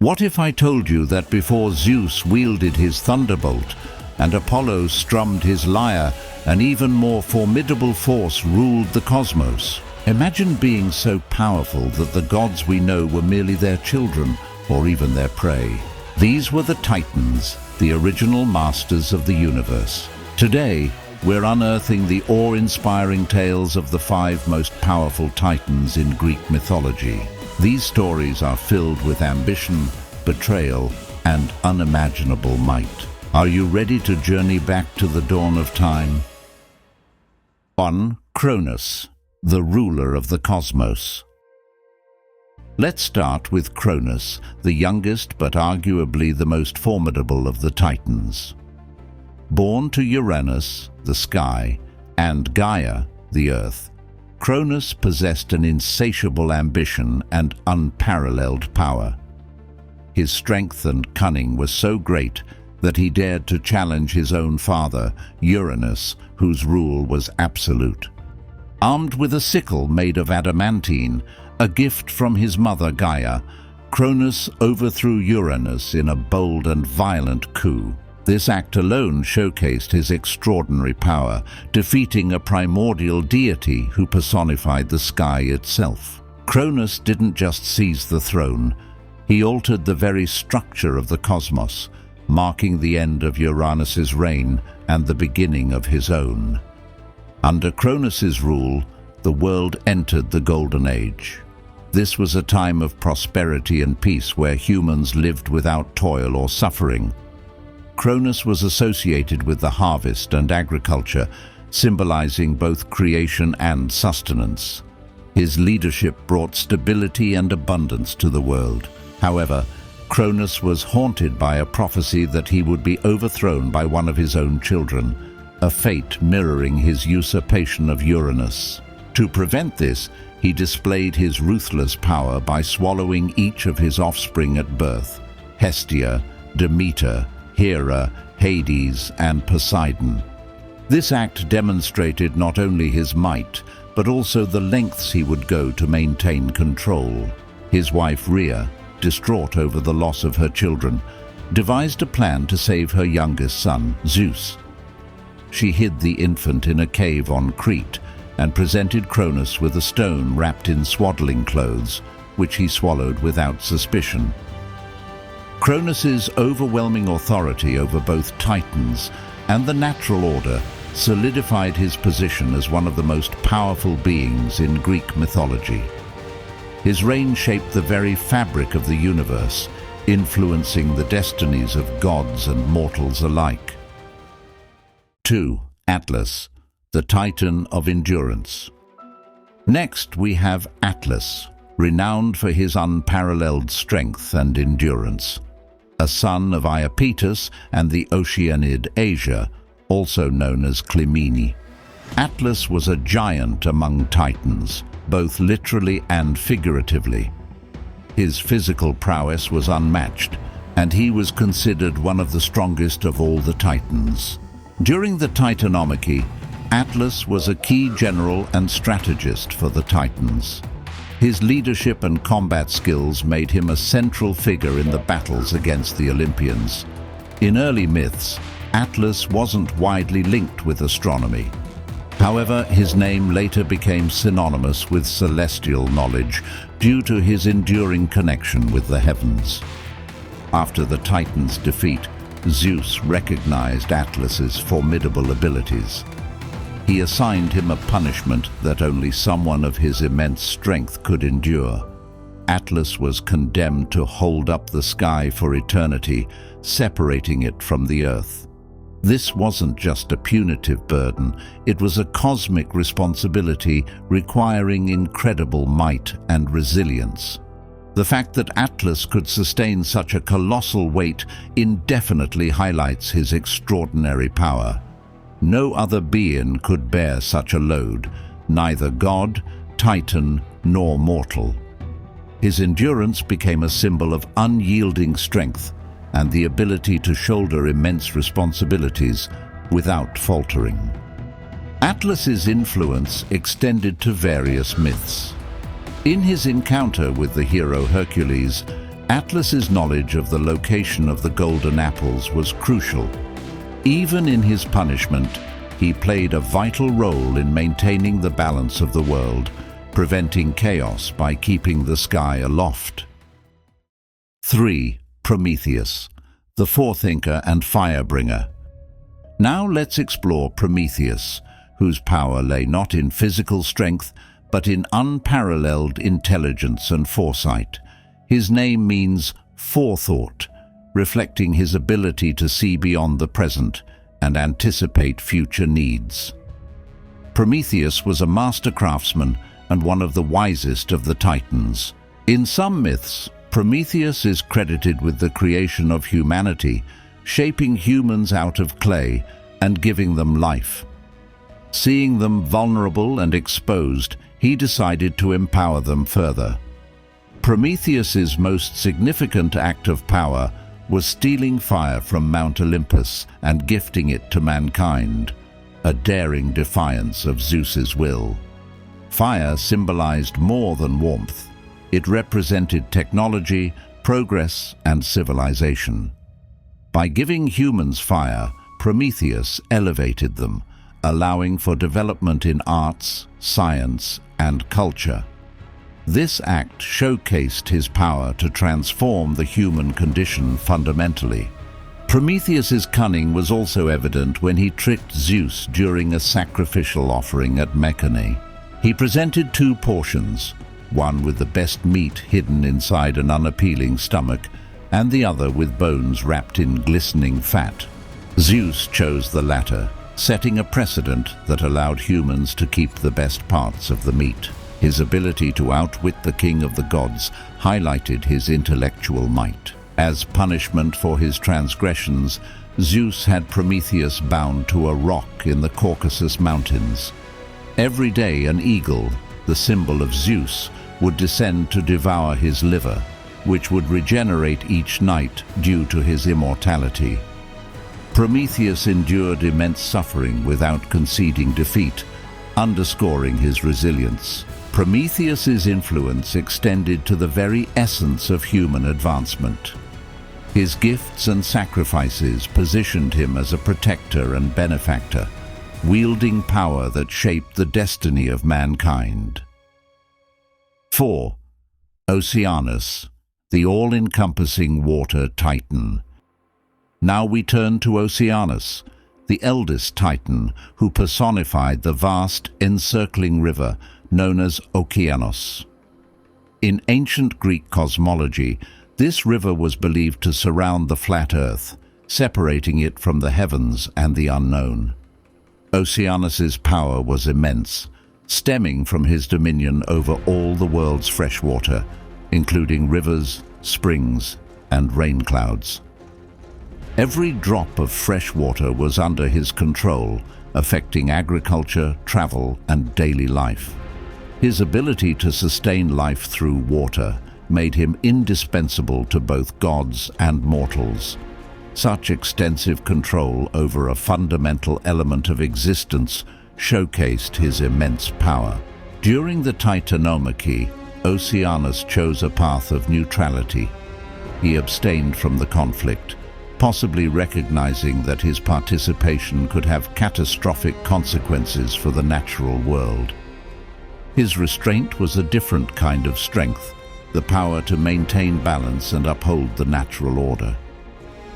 What if I told you that before Zeus wielded his thunderbolt and Apollo strummed his lyre, an even more formidable force ruled the cosmos? Imagine being so powerful that the gods we know were merely their children or even their prey. These were the Titans, the original masters of the universe. Today, we're unearthing the awe-inspiring tales of the 5 most powerful Titans in Greek mythology. These stories are filled with ambition, betrayal, and unimaginable might. Are you ready to journey back to the dawn of time? 1. Cronus, the ruler of the cosmos. Let's start with Cronus, the youngest but arguably the most formidable of the Titans. Born to Uranus, the sky, and Gaia, the earth, Cronus possessed an insatiable ambition and unparalleled power. His strength and cunning were so great that he dared to challenge his own father, Uranus, whose rule was absolute. Armed with a sickle made of adamantine, a gift from his mother Gaia, Cronus overthrew Uranus in a bold and violent coup. This act alone showcased his extraordinary power, defeating a primordial deity who personified the sky itself. Cronus didn't just seize the throne, he altered the very structure of the cosmos, marking the end of Uranus's reign and the beginning of his own. Under Cronus's rule, the world entered the Golden Age. This was a time of prosperity and peace where humans lived without toil or suffering. Cronus was associated with the harvest and agriculture, symbolizing both creation and sustenance. His leadership brought stability and abundance to the world. However, Cronus was haunted by a prophecy that he would be overthrown by one of his own children, a fate mirroring his usurpation of Uranus. To prevent this, he displayed his ruthless power by swallowing each of his offspring at birth: Hestia, Demeter, Hera, Hades, and Poseidon. This act demonstrated not only his might, but also the lengths he would go to maintain control. His wife Rhea, distraught over the loss of her children, devised a plan to save her youngest son, Zeus. She hid the infant in a cave on Crete and presented Cronus with a stone wrapped in swaddling clothes, which he swallowed without suspicion. Cronus's overwhelming authority over both Titans and the natural order solidified his position as one of the most powerful beings in Greek mythology. His reign shaped the very fabric of the universe, influencing the destinies of gods and mortals alike. 2. Atlas, the Titan of endurance. Next, we have Atlas, renowned for his unparalleled strength and endurance. A son of Iapetus and the Oceanid Asia, also known as Clymene. Atlas was a giant among Titans, both literally and figuratively. His physical prowess was unmatched, and he was considered one of the strongest of all the Titans. During the Titanomachy, Atlas was a key general and strategist for the Titans. His leadership and combat skills made him a central figure in the battles against the Olympians. In early myths, Atlas wasn't widely linked with astronomy. However, his name later became synonymous with celestial knowledge due to his enduring connection with the heavens. After the Titans' defeat, Zeus recognized Atlas's formidable abilities. He assigned him a punishment that only someone of his immense strength could endure. Atlas was condemned to hold up the sky for eternity, separating it from the earth. This wasn't just a punitive burden, it was a cosmic responsibility requiring incredible might and resilience. The fact that Atlas could sustain such a colossal weight indefinitely highlights his extraordinary power. No other being could bear such a load, neither god, titan, nor mortal. His endurance became a symbol of unyielding strength and the ability to shoulder immense responsibilities without faltering. Atlas's influence extended to various myths. In his encounter with the hero Hercules, Atlas's knowledge of the location of the golden apples was crucial. Even in his punishment, he played a vital role in maintaining the balance of the world, preventing chaos by keeping the sky aloft. 3. Prometheus, the Forethinker and Firebringer. Now let's explore Prometheus, whose power lay not in physical strength, but in unparalleled intelligence and foresight. His name means forethought, reflecting his ability to see beyond the present and anticipate future needs. Prometheus was a master craftsman and one of the wisest of the Titans. In some myths, Prometheus is credited with the creation of humanity, shaping humans out of clay and giving them life. Seeing them vulnerable and exposed, he decided to empower them further. Prometheus's most significant act of power was stealing fire from Mount Olympus and gifting it to mankind, a daring defiance of Zeus's will. Fire symbolized more than warmth. It represented technology, progress, and civilization. By giving humans fire, Prometheus elevated them, allowing for development in arts, science, and culture. This act showcased his power to transform the human condition fundamentally. Prometheus's cunning was also evident when he tricked Zeus during a sacrificial offering at Mycenae. He presented 2 portions, one with the best meat hidden inside an unappealing stomach, and the other with bones wrapped in glistening fat. Zeus chose the latter, setting a precedent that allowed humans to keep the best parts of the meat. His ability to outwit the king of the gods highlighted his intellectual might. As punishment for his transgressions, Zeus had Prometheus bound to a rock in the Caucasus Mountains. Every day an eagle, the symbol of Zeus, would descend to devour his liver, which would regenerate each night due to his immortality. Prometheus endured immense suffering without conceding defeat, underscoring his resilience. Prometheus's influence extended to the very essence of human advancement. His gifts and sacrifices positioned him as a protector and benefactor, wielding power that shaped the destiny of mankind. 4. Oceanus, the all-encompassing water titan. Now we turn to Oceanus, the eldest titan who personified the vast, encircling river known as Oceanus. In ancient Greek cosmology, this river was believed to surround the flat earth, separating it from the heavens and the unknown. Oceanus's power was immense, stemming from his dominion over all the world's fresh water, including rivers, springs, and rain clouds. Every drop of fresh water was under his control, affecting agriculture, travel, and daily life. His ability to sustain life through water made him indispensable to both gods and mortals. Such extensive control over a fundamental element of existence showcased his immense power. During the Titanomachy, Oceanus chose a path of neutrality. He abstained from the conflict, possibly recognizing that his participation could have catastrophic consequences for the natural world. His restraint was a different kind of strength, the power to maintain balance and uphold the natural order.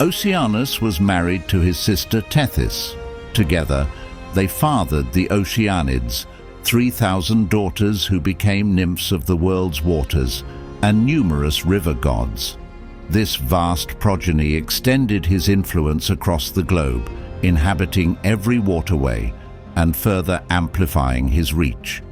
Oceanus was married to his sister Tethys. Together, they fathered the Oceanids, 3,000 daughters who became nymphs of the world's waters, and numerous river gods. This vast progeny extended his influence across the globe, inhabiting every waterway and further amplifying his reach.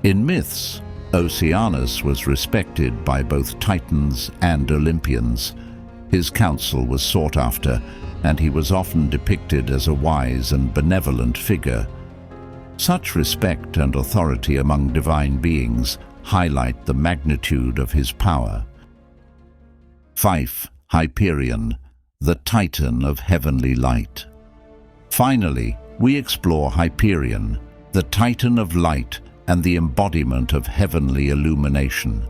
In myths, Oceanus was respected by both Titans and Olympians. His counsel was sought after, and he was often depicted as a wise and benevolent figure. Such respect and authority among divine beings highlight the magnitude of his power. 5. Hyperion, the Titan of heavenly light. Finally, we explore Hyperion, the Titan of light and the embodiment of heavenly illumination.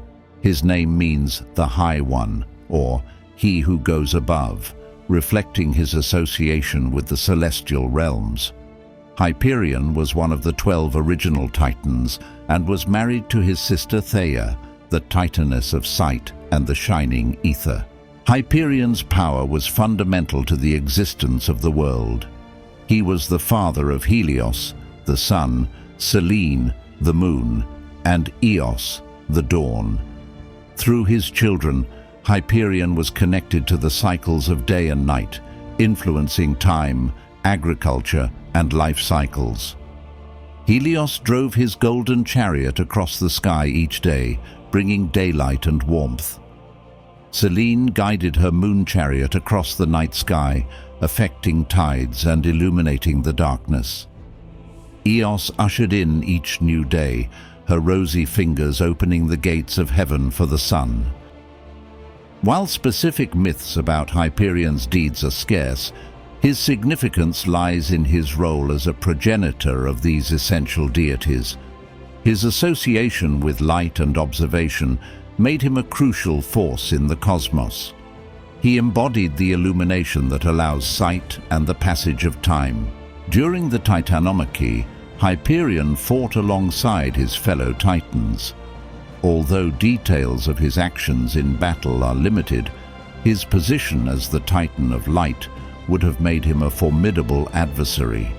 His name means the High One, or he who goes above, reflecting his association with the celestial realms. Hyperion was one of the 12 original Titans and was married to his sister Theia, the Titaness of sight and the shining ether. Hyperion's power was fundamental to the existence of the world. He was the father of Helios, the sun, Selene, the moon, and Eos, the dawn. Through his children, Hyperion was connected to the cycles of day and night, influencing time, agriculture, and life cycles. Helios drove his golden chariot across the sky each day, bringing daylight and warmth. Selene guided her moon chariot across the night sky, affecting tides and illuminating the darkness. Eos ushered in each new day, her rosy fingers opening the gates of heaven for the sun. While specific myths about Hyperion's deeds are scarce, his significance lies in his role as a progenitor of these essential deities. His association with light and observation made him a crucial force in the cosmos. He embodied the illumination that allows sight and the passage of time. During the Titanomachy, Hyperion fought alongside his fellow Titans. Although details of his actions in battle are limited, his position as the Titan of Light would have made him a formidable adversary.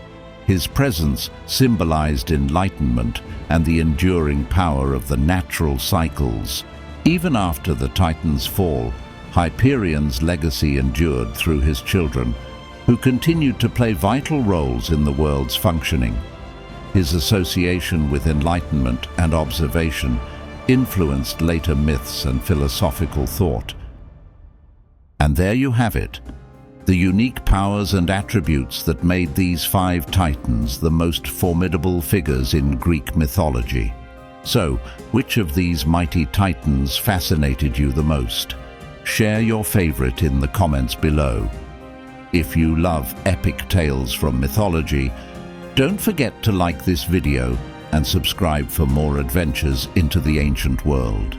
His presence symbolized enlightenment and the enduring power of the natural cycles. Even after the Titan's fall, Hyperion's legacy endured through his children, who continued to play vital roles in the world's functioning. His association with enlightenment and observation influenced later myths and philosophical thought. And there you have it, the unique powers and attributes that made these 5 Titans the most formidable figures in Greek mythology. So, which of these mighty Titans fascinated you the most? Share your favorite in the comments below. If you love epic tales from mythology, don't forget to like this video and subscribe for more adventures into the ancient world.